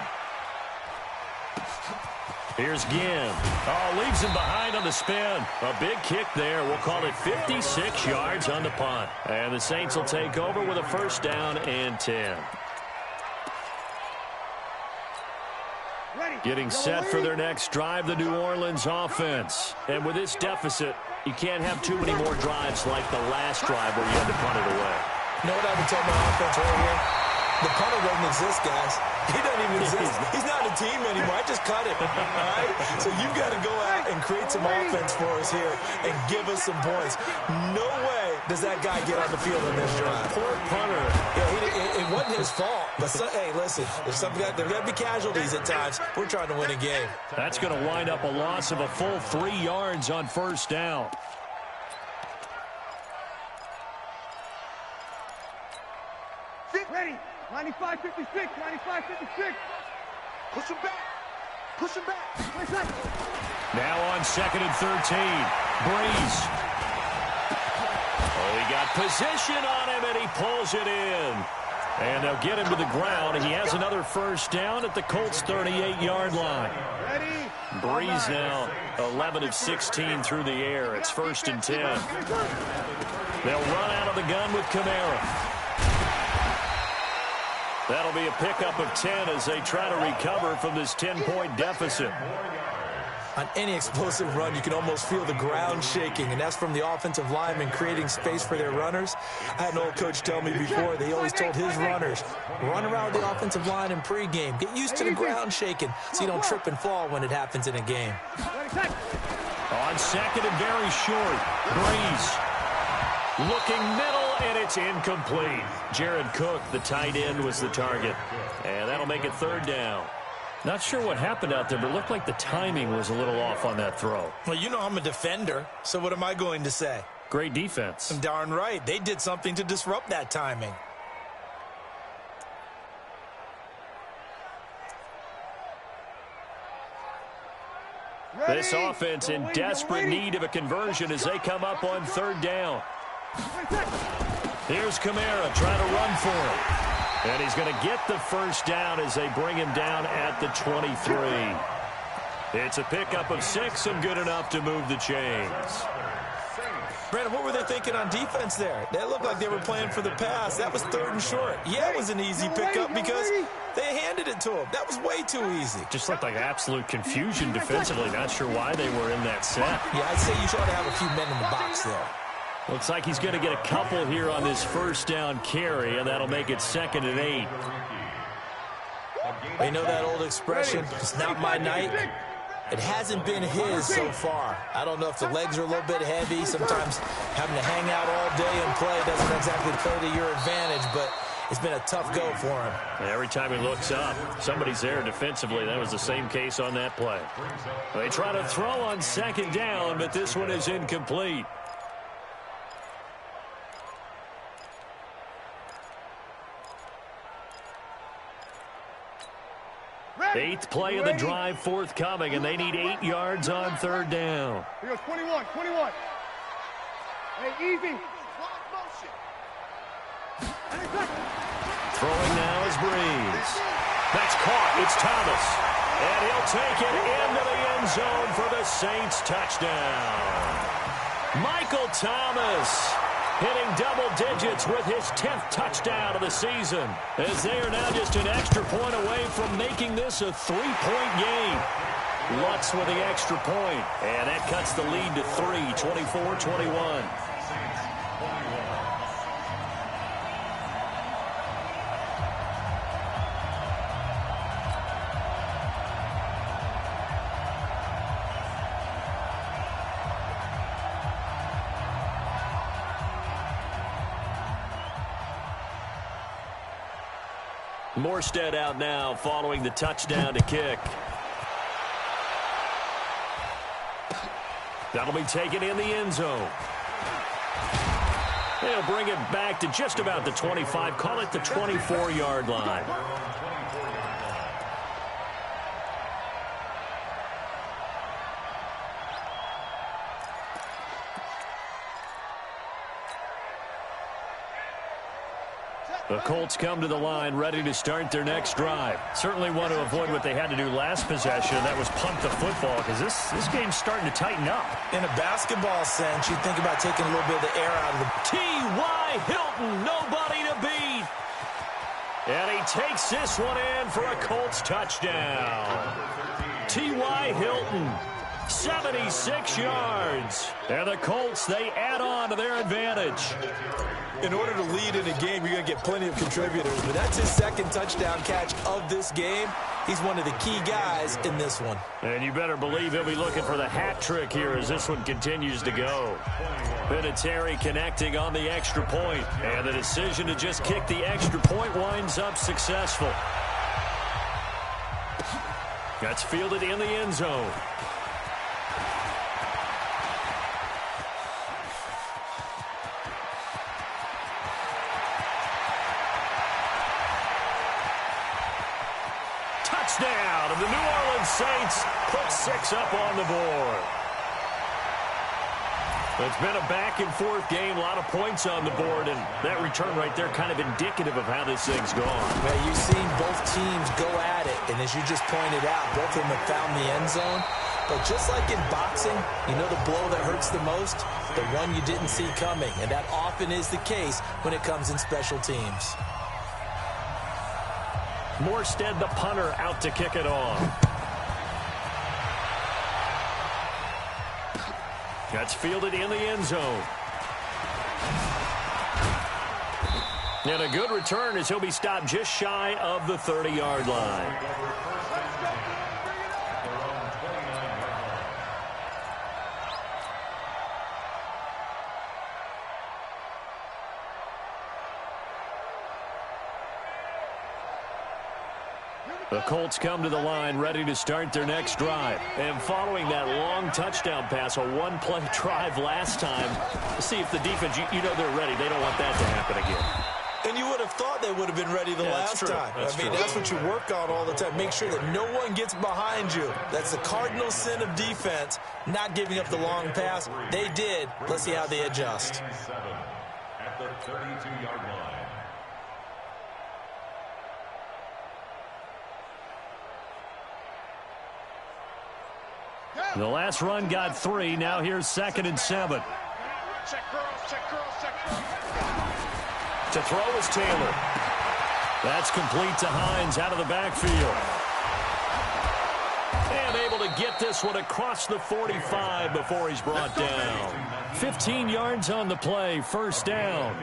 Here's Ginn. Oh, leaves him behind on the spin. A big kick there. We'll call it 56 yards on the punt. And the Saints will take over with a 1st down and 10. Getting set for their next drive, the New Orleans offense. And with this deficit, you can't have too many more drives like the last drive where you had to punt it away. You know what I would tell my offense right here? The punter doesn't exist, guys. He doesn't even exist. He's not a team anymore. I just cut it. All right? So you've got to go out and create some offense for us here and give us some points. No way does that guy get on the field in this drive. Poor punter. Yeah, it wasn't his fault. But, hey, listen, there's got to be casualties at times. We're trying to win a game. That's going to wind up a loss of a full 3 yards on 1st down. Ready, 95-56, 95-56. Push him back. Push him back. Now on 2nd and 13. Breeze. Oh, he got position on him, and he pulls it in. And they'll get him to the ground. He has another 1st down at the Colts' 38-yard line. Breeze now 11 of 16 through the air. It's 1st and 10. They'll run out of the gun with Kamara. That'll be a pickup of 10 as they try to recover from this 10-point deficit. On any explosive run, you can almost feel the ground shaking, and that's from the offensive linemen creating space for their runners. I had an old coach tell me before, they always told his runners, run around the offensive line in pregame. Get used to the ground shaking so you don't trip and fall when it happens in a game. On 2nd and very short, Breeze. Looking middle, and it's incomplete. Jared Cook, the tight end, was the target. And that'll make it 3rd down. Not sure what happened out there, but it looked like the timing was a little off on that throw. Well, you know I'm a defender, so what am I going to say? Great defense. Darn right. They did something to disrupt that timing. This offense in desperate need of a conversion as they come up on 3rd down. Here's Kamara trying to run for him. And he's going to get the 1st down as they bring him down at the 23. It's a pickup of 6 and good enough to move the chains. Brandon, what were they thinking on defense there? They looked like they were playing for the pass. That was 3rd and short. Yeah, it was an easy pickup because they handed it to him. That was way too easy. Just looked like absolute confusion defensively. Not sure why they were in that set. Yeah, I'd say you should have a few men in the box there. Looks like he's going to get a couple here on this 1st down carry, and that'll make it 2nd and 8. You know that old expression, it's not my night? It hasn't been his so far. I don't know if the legs are a little bit heavy. Sometimes having to hang out all day and play doesn't exactly play to your advantage, but it's been a tough go for him. Every time he looks up, somebody's there defensively. That was the same case on that play. They try to throw on 2nd down, but this one is incomplete. Eighth play of the drive forthcoming, and they need 8 yards on 3rd down. Here goes 21. Hey, easy. Throwing now is Breeze. That's caught. It's Thomas. And he'll take it into the end zone for the Saints touchdown. Michael Thomas hitting double digits with his 10th touchdown of the season, as they are now just an extra point away from making this a 3-point game. Lutz with the extra point, and that cuts the lead to 3, 24-21. Morstead out now following the touchdown to kick. That'll be taken in the end zone. They'll bring it back to just about the 25. Call it the 24-yard line. The Colts come to the line ready to start their next drive. Certainly want to avoid what they had to do last possession. That was punt the football because this game's starting to tighten up. In a basketball sense, you think about taking a little bit of the air out of the... T.Y. Hilton, nobody to beat. And he takes this one in for a Colts touchdown. T.Y. Hilton, 76 yards. And the Colts, they add on to their advantage. In order to lead in a game, you're going to get plenty of contributors, but that's his second touchdown catch of this game. He's one of the key guys in this one. And you better believe he'll be looking for the hat trick here as this one continues to go. Vinatieri connecting on the extra point, and the decision to just kick the extra point winds up successful. That's fielded in the end zone. Touchdown, and the New Orleans Saints put 6 up on the board. It's been a back-and-forth game, a lot of points on the board, and that return right there kind of indicative of how this thing's gone. Well, you've seen both teams go at it, and as you just pointed out, both of them have found the end zone. But just like in boxing, you know the blow that hurts the most? The one you didn't see coming, and that often is the case when it comes in special teams. Morstead, the punter, out to kick it off. That's fielded in the end zone. And a good return as he'll be stopped just shy of the 30-yard line. The Colts come to the line ready to start their next drive. And following that long touchdown pass, a one-play drive last time, see if the defense, you know they're ready. They don't want that to happen again. And you would have thought they would have been ready the last time. That's what you work on all the time. Make sure that no one gets behind you. That's the cardinal sin of defense, not giving up the long pass. They did. Let's see how they adjust. At the 32-yard line. The last run got 3. Now here's 2nd and 7. Check girls, check girls, check girls. To throw is Taylor. That's complete to Hines out of the backfield. And able to get this one across the 45 before he's brought down. 15 yards on the play, first down.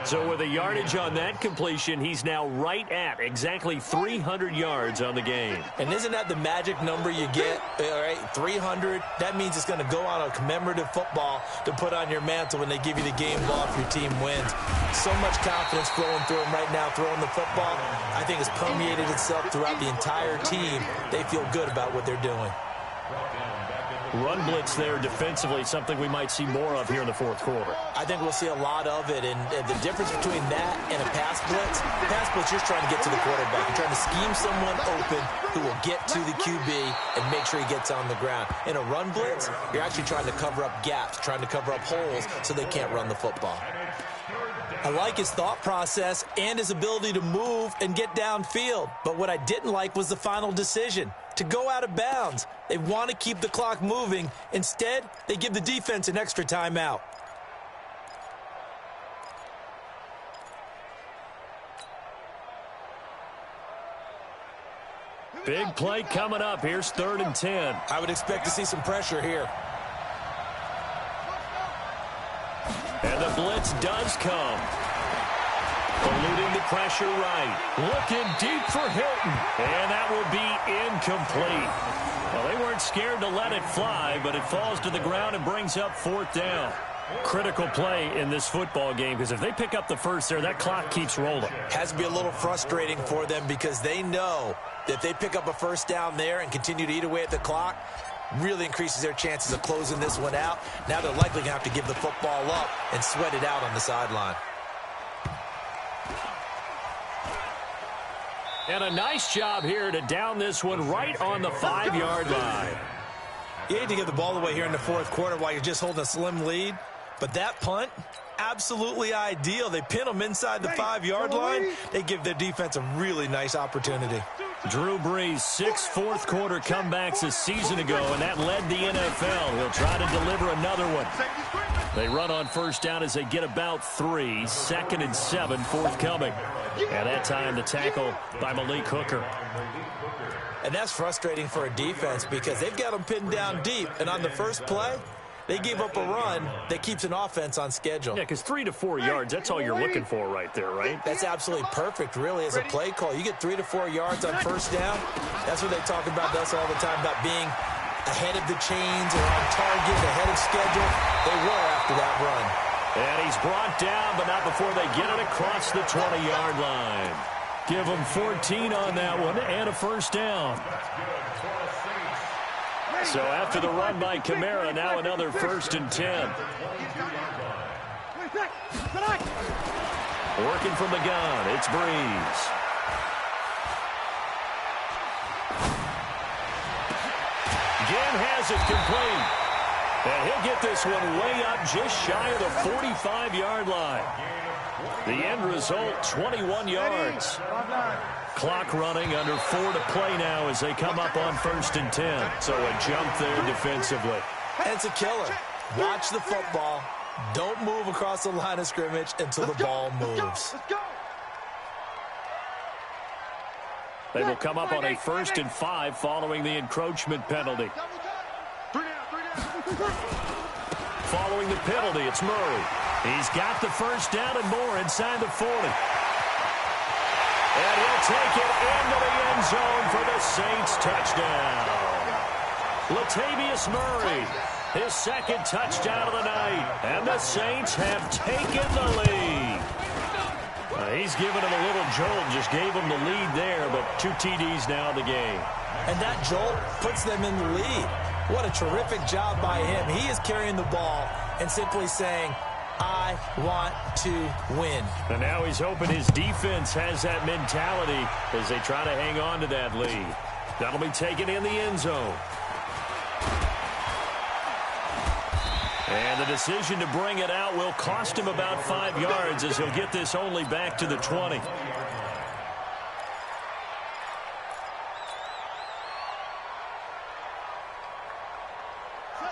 So with a yardage on that completion, he's now right at exactly 300 yards on the game. And isn't that the magic number you get? All right, 300. That means it's going to go on a commemorative football to put on your mantle when they give you the game ball if your team wins. So much confidence flowing through him right now, throwing the football. I think it's permeated itself throughout the entire team. They feel good about what they're doing. Run blitz there defensively, something we might see more of here in the fourth quarter. I think we'll see a lot of it, and the difference between that and a pass blitz, you're trying to get to the quarterback. You're trying to scheme someone open who will get to the QB and make sure he gets on the ground. In a run blitz, you're actually trying to cover up gaps, trying to cover up holes so they can't run the football. I like his thought process and his ability to move and get downfield. But what I didn't like was the final decision, to go out of bounds. They want to keep the clock moving. Instead, they give the defense an extra timeout. Big play coming up. Here's 3rd and 10. I would expect to see some pressure here. And the blitz does come. Eluding the pressure right. Looking deep for Hilton. And that will be incomplete. Well, they weren't scared to let it fly, but it falls to the ground and brings up 4th down. Critical play in this football game, because if they pick up the first there, that clock keeps rolling. Has to be a little frustrating for them because they know that if they pick up a first down there and continue to eat away at the clock, really increases their chances of closing this one out. Now they're likely going to have to give the football up and sweat it out on the sideline. And a nice job here to down this one right on the 5-yard line. You hate to give the ball away here in the 4th quarter while you're just holding a slim lead, but that punt, absolutely ideal. They pin them inside the 5-yard line. They give their defense a really nice opportunity. Drew Brees, 6 4th-quarter comebacks a season ago, and that led the NFL. He'll try to deliver another one. They run on first down as they get about 3. 2nd and 7 forthcoming. And that time the tackle by Malik Hooker. And that's frustrating for a defense because they've got them pinned down deep. And on the first play, they gave up a run that keeps an offense on schedule. Yeah, because 3 to 4 yards, that's all you're looking for right there, right? That's absolutely perfect, really, as a play call. You get 3 to 4 yards on first down. That's what they talk about us all the time, about being ahead of the chains or on target, ahead of schedule. They were after that run. And he's brought down, but not before they get it across the 20-yard line. Give them 14 on that one and a first down. So after the run by Kamara, now another 1st and 10. Working from the gun, it's Brees. Again has it complete. And he'll get this one way up just shy of the 45-yard line. The end result, 21 yards. Clock running, under 4 to play now as they come up on 1st and 10. So a jump there defensively. And it's a killer. Watch the football. Don't move across the line of scrimmage until the ball moves. They will come up on a 1st and 5 following the encroachment penalty. Following the penalty, it's Murray. He's got the first down and more inside the 40. And he'll take it into the end zone for the Saints touchdown. Latavius Murray, his 2nd touchdown of the night. And the Saints have taken the lead. He's given him a little jolt, just gave him the lead there, but 2 TDs now in the game. And that jolt puts them in the lead. What a terrific job by him. He is carrying the ball and simply saying, I want to win. And now he's hoping his defense has that mentality as they try to hang on to that lead. That'll be taken in the end zone. And the decision to bring it out will cost him about 5 yards as he'll get this only back to the 20.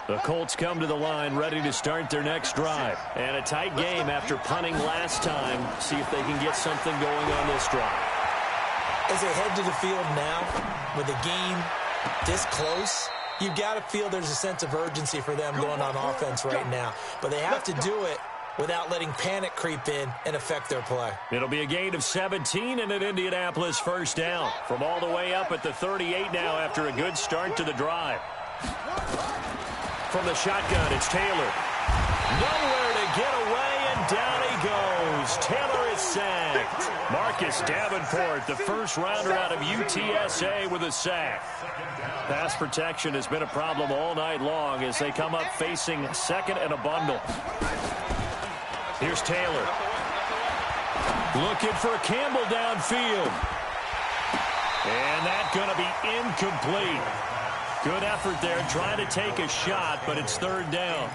The Colts come to the line ready to start their next drive. And a tight game after punting last time. See if they can get something going on this drive. As they head to the field now, with the game this close, you've got to feel there's a sense of urgency for them going on offense right now. But they have to do it without letting panic creep in and affect their play. It'll be a gain of 17 and an Indianapolis first down. From all the way up at the 38 now after a good start to the drive. From the shotgun, it's Taylor. Nowhere to get away, and down he goes. Taylor is sacked. Marcus Davenport, the first rounder out of UTSA, with a sack. Pass protection has been a problem all night long as they come up facing 2nd and a bundle. Here's Taylor. Looking for Campbell downfield. And that's going to be incomplete. Good effort there, trying to take a shot, but it's 3rd down.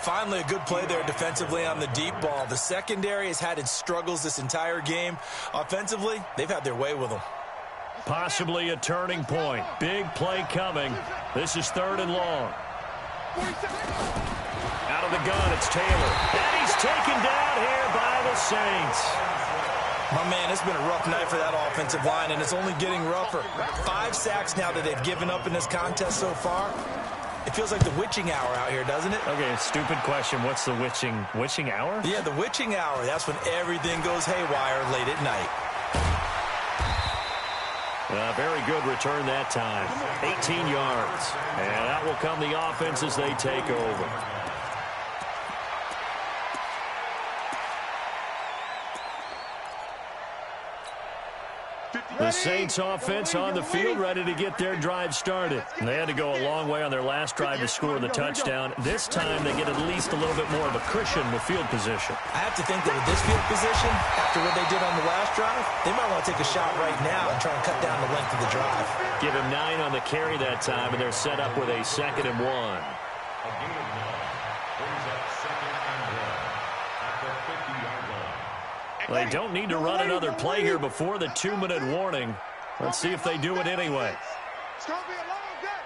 Finally, a good play there defensively on the deep ball. The secondary has had its struggles this entire game. Offensively, they've had their way with them. Possibly a turning point. Big play coming. This is 3rd and long. Out of the gun, it's Taylor. And he's taken down here by the Saints. My man, it's been a rough night for that offensive line, and it's only getting rougher. 5 sacks now that they've given up in this contest so far. It feels like the witching hour out here, doesn't it? Okay, stupid question. What's the witching hour? Yeah, the witching hour. That's when everything goes haywire late at night. Very good return that time. 18 yards. And out will come the offense as they take over. The Saints offense on the field, ready to get their drive started. And they had to go a long way on their last drive to score the touchdown. This time they get at least a little bit more of a cushion with field position. I have to think that with this field position, after what they did on the last drive, they might want to take a shot right now and try and cut down the length of the drive. Give him 9 on the carry that time, and they're set up with a 2nd and 1. A gain of 9 brings up 2nd and 1 at the 50-yard line. They don't need to run another play here before the 2-minute warning. Let's see if they do it anyway. It's going to be a long game.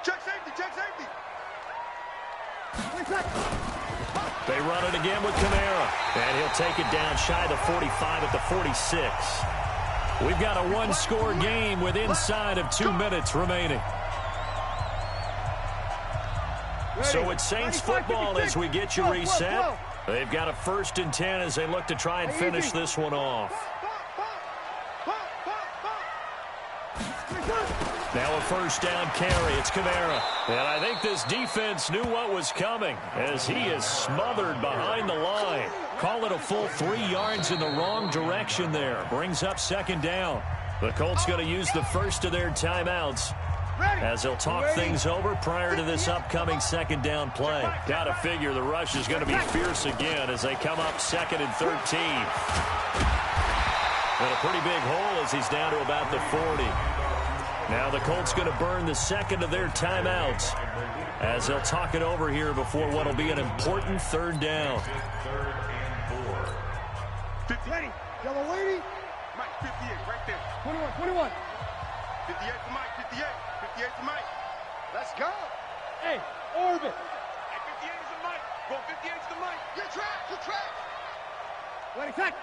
Check safety, check safety. They run it again with Kamara. And he'll take it down shy of the 45 at the 46. We've got a one-score game with inside of 2 minutes remaining. So it's Saints football as we get you reset. They've got a 1st and 10 as they look to try and finish this one off. Now a 1st down carry. It's Kamara. And I think this defense knew what was coming as he is smothered behind the line. Call it a full 3 yards in the wrong direction there. Brings up 2nd down. The Colts going to use the first of their timeouts as they'll talk things over prior to this upcoming 2nd down play. Got to figure the rush is going to be fierce again as they come up 2nd and 13. And a pretty big hole as he's down to about the 40. Now the Colts going to burn the 2nd of their timeouts as they'll talk it over here before what will be an important 3rd down. 3rd and 4. 50. Yellow lady. Mike, 58, right there. 21. 58 to Mike, 58. 58 to Mike. Let's go. Hey, orbit. Hey, 58 is the Mike. Go 58 to the Mike. Good track, good track. 20 seconds.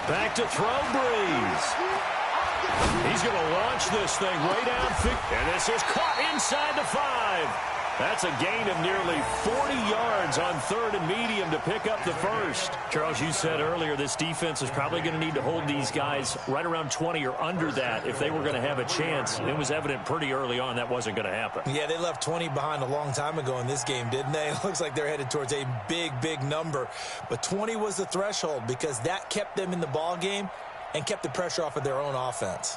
Back to throw, Breeze. He's going to launch this thing way downfield. And this is caught inside the 5. That's a gain of nearly 40 yards on 3rd and medium to pick up the 1st. Charles, you said earlier this defense is probably going to need to hold these guys right around 20 or under that if they were going to have a chance. It was evident pretty early on that wasn't going to happen. Yeah, they left 20 behind a long time ago in this game, didn't they? It looks like they're headed towards a big number. But 20 was the threshold because that kept them in the ball game and kept the pressure off of their own offense.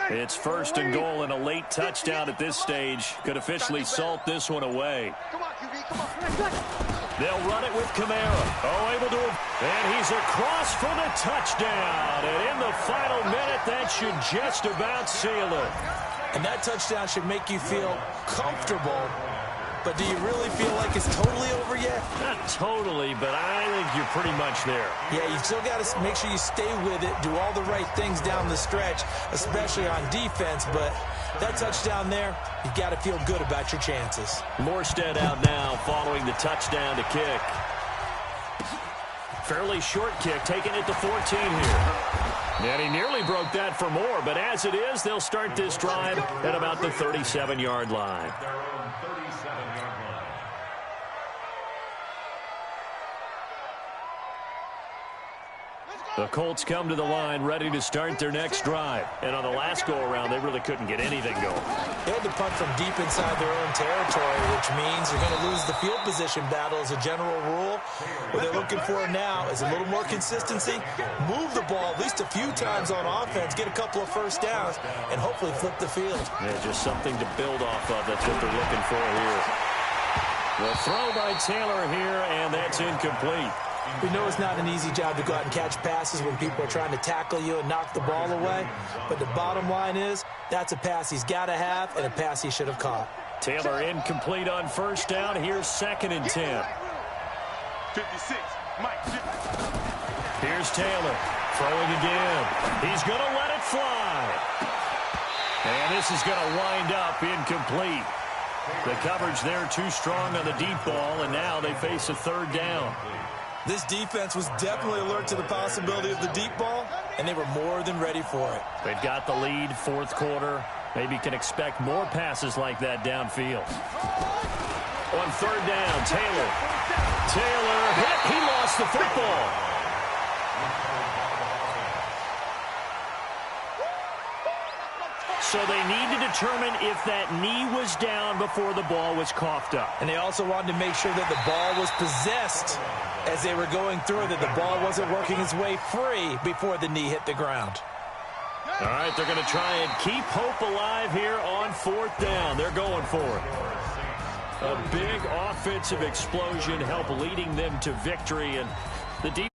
It's 1st and goal and a late touchdown at this stage. Could officially salt this one away. Come on, QB, come on. They'll run it with Kamara. Oh, able to... And he's across for the touchdown. And in the final minute, that should just about seal it. And that touchdown should make you feel comfortable. But do you really feel like it's totally over yet? Not totally, but I think you're pretty much there. Yeah, you still got to make sure you stay with it, do all the right things down the stretch, especially on defense. But that touchdown there, you got to feel good about your chances. Morstead out now following the touchdown to kick. Fairly short kick, taking it to 14 here. And he nearly broke that for more, but as it is, they'll start this drive at about the 37-yard line. The Colts come to the line ready to start their next drive. And on the last go-around, they really couldn't get anything going. They had to punt from deep inside their own territory, which means they're going to lose the field position battle as a general rule. What they're looking for now is a little more consistency, move the ball at least a few times on offense, get a couple of 1st downs, and hopefully flip the field. Yeah, just something to build off of. That's what they're looking for here. The throw by Taylor here, and that's incomplete. We know it's not an easy job to go out and catch passes when people are trying to tackle you and knock the ball away. But the bottom line is, that's a pass he's got to have and a pass he should have caught. Taylor incomplete on 1st down. Here's 2nd and 10. 56. Mike. Here's Taylor. Throwing again. He's going to let it fly. And this is going to wind up incomplete. The coverage there too strong on the deep ball, and now they face a 3rd down. This defense was definitely alert to the possibility of the deep ball, and they were more than ready for it. They've got the lead, fourth quarter. Maybe can expect more passes like that downfield. On third down, Taylor hit. He lost the football. So they need to determine if that knee was down before the ball was coughed up. And they also wanted to make sure that the ball was possessed as they were going through, that the ball wasn't working its way free before the knee hit the ground. All right, they're going to try and keep hope alive here on fourth down. They're going for it. A big offensive explosion helped leading them to victory, and the defense